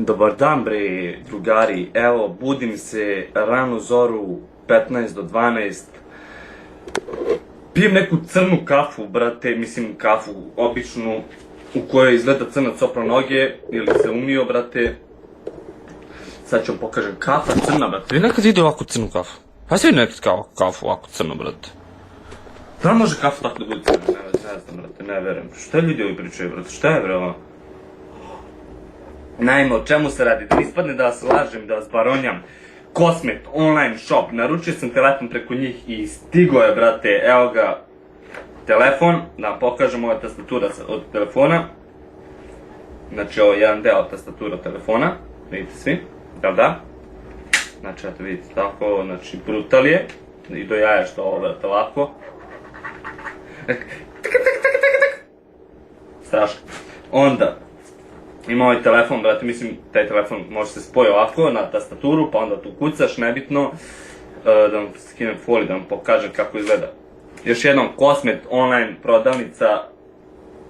Dobar dan bre, drugari, evo, budim se ranu zoru, 15 do 12, pijem neku crnu kafu, brate, mislim kafu, običnu, u kojoj izgleda crnac opra noge, ili se umio, brate. Sad ću vam pokažem, kafa crna, brate, vi nekad vidio ovako crnu kafu? Ja sam vidio nekad kafu ovako crnu, brate. Da li može kafa tako da bude crna? Ne znam, brate, ne verujem. Šta ljudi ovi pričaju, brate, šta je, bre, ovo? Naime, o čemu se radi? Da ispadne da vas lažem, da vas baronjam. Cosmet, online shop, naručio sam telefon preko njih i stigo je, brate, evo ga, telefon, da vam pokažem, ova tastatura od telefona. Znači, ovo je jedan deo tastatura telefona, vidite svi, da? Znači, eto vidite, tako, znači, brutal je, i do jaja što ovo, brate, ovako. Strašno. Onda, ima ovaj telefon, brate, mislim, taj telefon može se spoji ovako na tastaturu, pa onda tu kucaš, nebitno, da vam skinem foliju, da vam pokažem kako izgleda. Još jednom, Cosmet online prodavnica,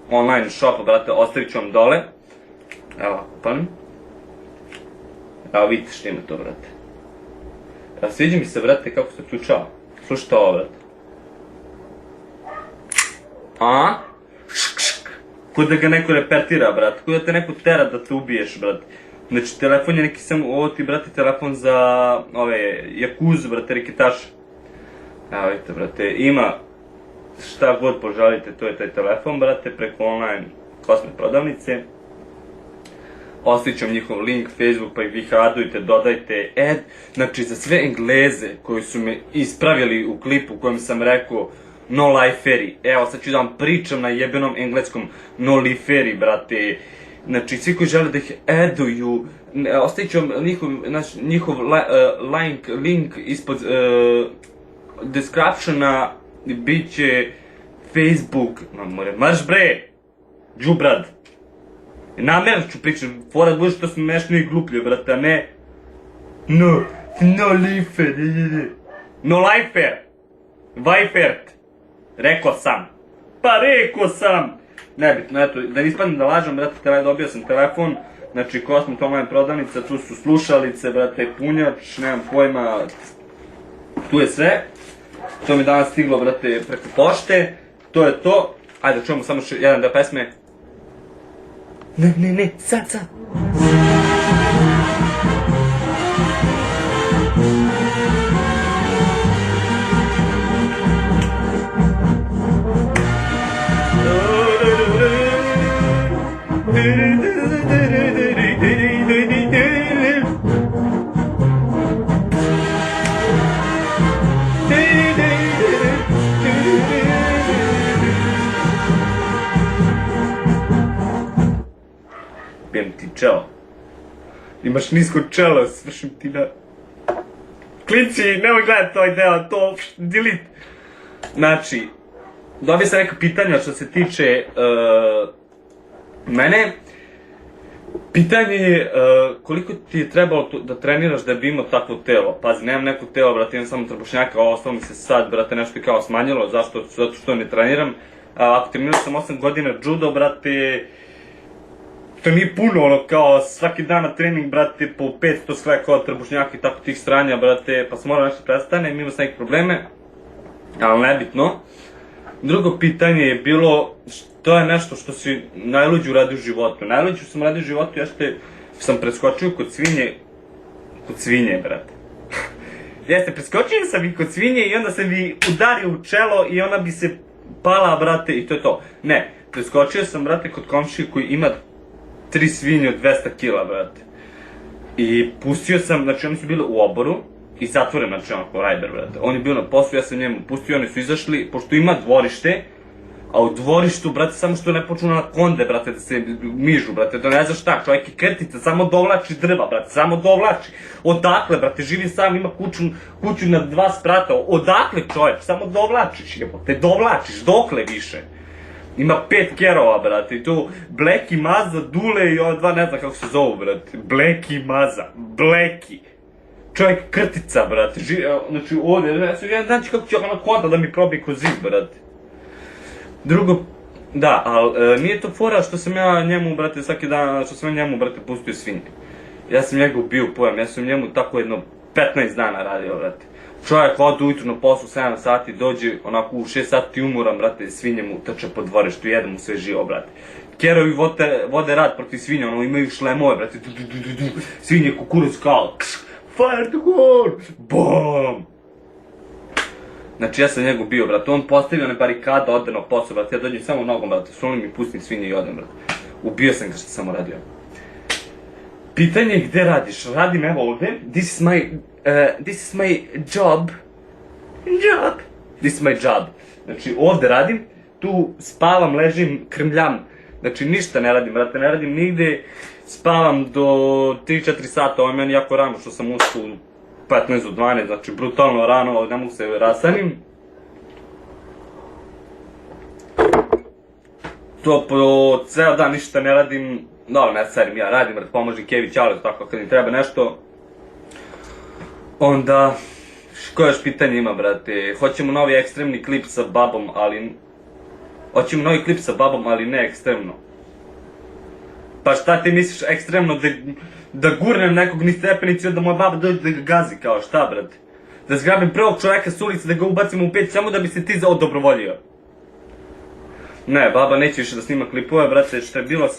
online shop, brate, ostavit ću vam dole. Evo ovako, palim. Evo vidite što ima to, brate. Evo, sviđa mi se, brate, kako se ključava. Slušajte ovo, brate. A? Ko da ga neko repetira, brate, ko da te neko tera da te ubiješ, brate. Znači, telefon je neki samo, ovo ti, brate, telefon za, ove, jakuzu, brate, reketaša. Evo, vidite, brate, ima šta god poželite, to je taj telefon, brate, preko online Cosmet prodavnice. Ostavit ću vam njihov link, Facebook, pa ih vi radujte, dodajte, znači, za sve Engleze koji su me ispravili u klipu u kojem sam rekao no liferi, evo sad ću da vam pričam na jebenom engleskom no liferi, brate. Znači, svi koji žele da ih eduju, ostavit ću vam njihov link ispod descriptiona, bit će Facebook, marš bre, džubrad. Namerno ću pričam, fora da budeš što smo mešno i gluplje, brate, a ne no lifer, no lifer, vajfert. Rekao sam. Pa rekao sam! Nebitno, eto, da ne ispadnem da lažem, brate, dobio sam telefon, znači, Cosmet online prodavnica, tu su slušalice, brate, punjač, nemam pojma, tu je sve. To mi danas stiglo, brate, preko pošte, to je to. Ajde, čujemo samo jedan deo pesme. Ne, sad. Bijem ti čelo. Imaš nisko čelo, svršim ti na... Klinci, nemoj gledati ovaj deo, to delete. Znači, dobio sam neka pitanja što se tiče mene. Pitanje je koliko ti je trebalo da treniraš da bi imao takvo telo. Pazi, nemam neko telo, brate, imam samo trbušnjaka, a ostalo mi se sad, brate, nešto je kao smanjilo. Zašto? Zato što ne treniram. Ako trenirao sam 8 godina judo, brate, to nije puno, ono, kao svaki dan na trening, brate, po 500 sve kao trbušnjaka i tako tih stranja, brate, pa sam morao nešto prestane, imao sam neke probleme, ali nebitno. Drugo pitanje je bilo, što je nešto što si najluđe uradio u životu? Najluđe sam uradio u životu, sam preskočio kod svinje, brate. Preskočio sam i kod svinje i onda sam mi udario u čelo i ona bi se pala, brate, i to je to. Ne, preskočio sam, brate, kod komšije koji ima 3 svinje od 200 kila, brate. I pustio sam, znači oni su bili u oboru i zatvoren, znači onako rajder, brate. On je bio na poslu, ja sam njemu pustio, oni su izašli, pošto ima dvorište, a u dvorištu, brate, samo što ne počnu na konde, brate, da se mižu, brate, da ne znaš šta, čovjek je krtica, samo dovlači drva, brate, samo dovlači. Odakle, brate, živi sam, ima kuću na 2 sprata, odakle čovjek, samo dovlačiš, jebote, dovlačiš, dokle više. Ima 5 kerova, brate, i tu Bleki, Maza, Dule i ova dva, ne znam kako se zovu, brate, Bleki, Maza, Bleki. Čovjek krtica, brate, znači ovdje, ja znači kako će ona konta da mi probije kroz zid, brate. Drugo, da, ali nije to fora što sam ja njemu, brate, svaki dan, što sam ja njemu, brate, pustio svinje. Ja sam njega ubio pojam, ja sam njemu tako jedno 15 dana radio, brate. Čovjek ode ujutru na poslu 7 sati, dođe onako u 6 sati umoran, brate, svinje mu trče po dvorištu, jede mu sve živo, brate. Kerovi vode rad protiv svinja, ono imaju šlemove, brate, svinje kukuruz kao, fire the hole, BOOM! Znači ja sam njega ubio, brate, on postavio na barikada, ode na posao, brate, ja dođem samo nogom, brate, sulim mi, pustim svinje i odem, brate. Ubio sam ga što sam uradio. Pitanje je gde radiš? Radim evo ovde. This is my job. This is my job. Znači ovde radim, tu spavam, ležim, krmljam. Znači ništa ne radim, brate, ne radim nigde. Spavam do 3-4 sata, ovo je meni jako rano što sam ustao u 15 do 12, znači brutalno rano, ne mogu se rasanim. To po ceo dan ništa ne radim. Dobro, ne sarim, ja radim, brate, pomožem Kevi Ćale, tako kad mi treba nešto. Onda, koje još pitanje ima, brate? Hoćemo novi ekstremni klip sa babom, ali... Hoćemo novi klip sa babom, ali ne ekstremno. Pa šta ti misliš ekstremno, da gurnem nekog niz stepenici, onda moja baba dođe da ga gazi, kao šta, brate? Da zgrabim prvog čoveka s ulice, da ga ubacim u peć, samo da bi se ti odobrovoljio. Ne, baba neće više da snima klipove, brate, što je bilo...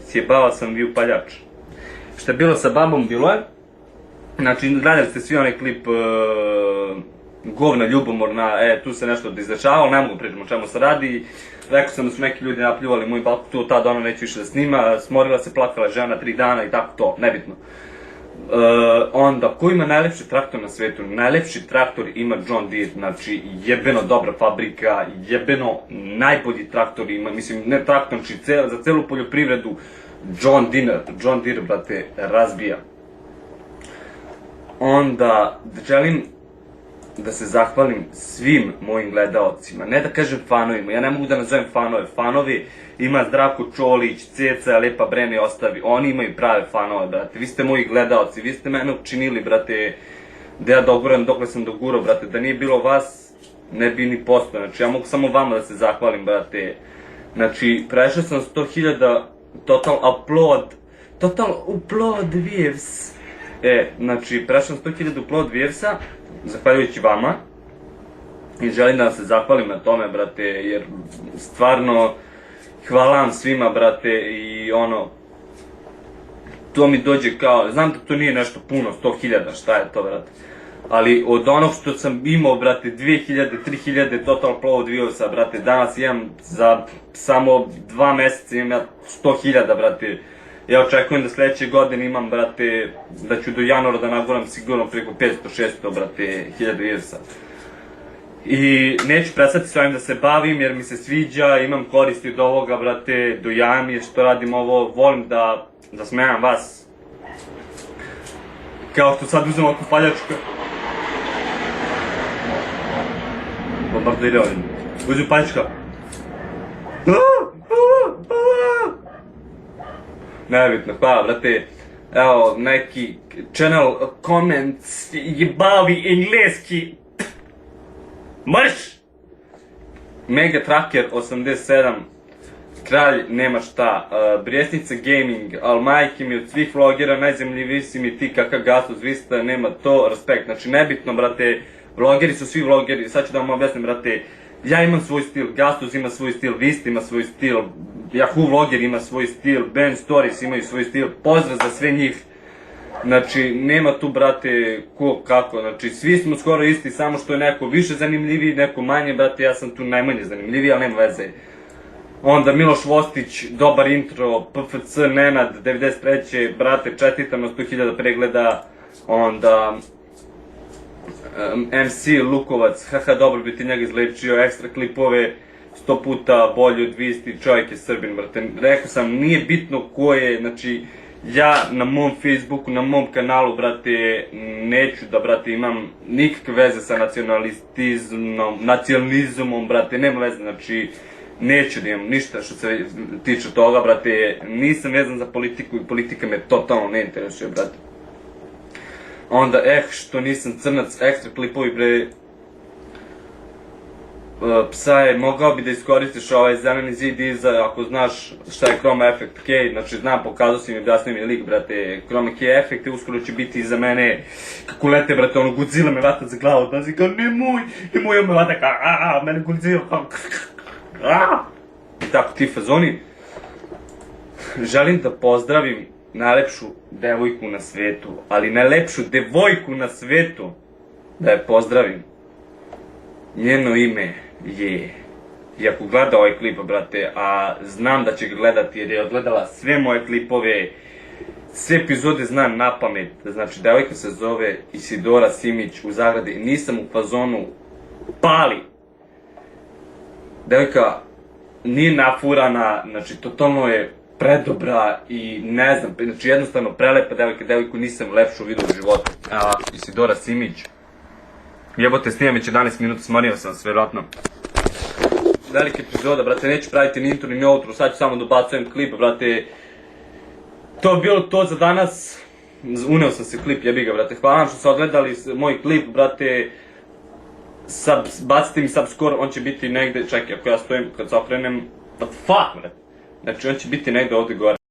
Sjebava sam vi upaljač. Što je bilo sa babom, bilo je. Znači, gledali ste svi onaj klip govna ljubomorna, tu se nešto izdešavalo, ne mogu pričati o čemu se radi. Rekao sam da su neki ljudi napljuvali moju babu, tu tada ona neće više da snima, smorila se, plakala žena 3 dana i tako to, nebitno. Onda, ko ima najlepši traktor na svetu? Najlepši traktor ima John Deere, znači jebeno dobra fabrika, jebeno najbolji traktor ima, mislim ne traktor, znači za celu poljoprivredu John Deere, brate, razbija. Onda, želim da se zahvalim svim mojim gledaocima, ne da kažem fanovima, ja ne mogu da nazovem fanove, fanovi ima Zdravko Čolić, Ceca, Lepa Brene ostavi, oni imaju prave fanove, brate, vi ste moji gledaoci, vi ste mene učinili, brate, da ja doguram dokle sam dogurao, brate, da nije bilo vas, ne bi ni postao, znači ja mogu samo vama da se zahvalim, brate, znači prešao sam 100.000 total upload views, znači prešao sam 100.000 upload viewsa, zahvaljujući vama, i želim da vam se zahvalim na tome, brate, jer stvarno, hvala vam svima, brate, i ono, to mi dođe kao, znam da to nije nešto puno, 100.000, šta je to, brate, ali od onog što sam imao, brate, 2.000, 3.000 total upload viewsa, brate, danas imam za samo 2 meseca imam ja 100.000, brate, ja očekujem da sledeće godine imam, brate, da ću do januara da naguram sigurno preko 500-600, brate, 1000 viewsa. I neću prestati s ovim da se bavim jer mi se sviđa, imam koristi od ovoga, brate, dojam je što radim ovo, volim da smejam vas. Kao što sad uzem ovakvu paljačku. Bombardirao im. Uzim paljačka. Nebitno, hvala, brate. Evo, neki channel comments, jebavi engleski. Marš! Mega Tracker 87, Kralj nema šta, Brijesnica Gaming, al majke mi od svih vlogera, najzemljiviji si mi ti kakav Gastos Vista, nema to, respekt, znači nebitno, brate, vlogeri su svi vlogeri, sad ću da vam objasnim, brate, ja imam svoj stil, Gastos ima svoj stil, Vista ima svoj stil, Yahoo vloger ima svoj stil, Ben Stories imaju svoj stil, pozdrav za sve njih. Znači, nema tu, brate, ko, kako, znači, svi smo skoro isti, samo što je neko više zanimljiviji, neko manje, brate, ja sam tu najmanje zanimljiviji, ali nema veze. Onda Miloš Vostić, dobar intro, PFC Nenad, 93. brate, čestitam na 100.000 pregleda, onda MC Lukovac, haha, dobro bi ti njega izlečio, ekstra klipove, 100 puta bolji od Visti, čovjek je Srbin, brate, rekao sam, nije bitno ko je, znači, ja na mom Facebooku, na mom kanalu, brate, neću da, brate, imam nikakve veze sa nacionalizmom, brate, nema veze, znači, neću da imam ništa što se tiče toga, brate, nisam vezan za politiku i politika me totalno ne interesuje, brate. Onda, što nisam crnac, ekstra klipovi, bre, Psa mogao bi da iskoristiš ovaj zeleni zid iza, ako znaš šta je chroma efekt key, znači znam, pokazao si mi, objasnio mi lik, brate, chroma key efekte, uskoro će biti iza mene, kako lete, brate, ono, Godzilla me vata za glavu, znači kao, nemoj, on me vata kao, mene Godzilla, kao, i tako ti fazoni. Želim da pozdravim najlepšu devojku na svetu, ali najlepšu devojku na svetu, da je pozdravim. Njeno ime je, i ako gleda ovaj klip, brate, a znam da će ga gledati jer je odgledala sve moje klipove, sve epizode znam na pamet, znači devojka se zove Isidora Simić, u zagradi, nisam u fazonu, pali. Devojka nije nafurana, znači totalno je predobra i ne znam, znači jednostavno prelepa devojka, devojku nisam lepšu vidio u životu. Isidora Simić. Jebote, snimam već 11 minuta, smorio sam se, vjerojatno. Velika epizoda, brate, neću praviti ni intro ni outro, sad ću samo dobacujem klip, brate. To je bilo to za danas. Uneo sam se klip, jebi ga, brate. Hvala vam što ste odgledali moj klip, brate. Bacite mi subscore, on će biti negde, čekaj, ako ja stojim kad se okrenem, what the fuck, brate. Znači, on će biti negde ovdje gore.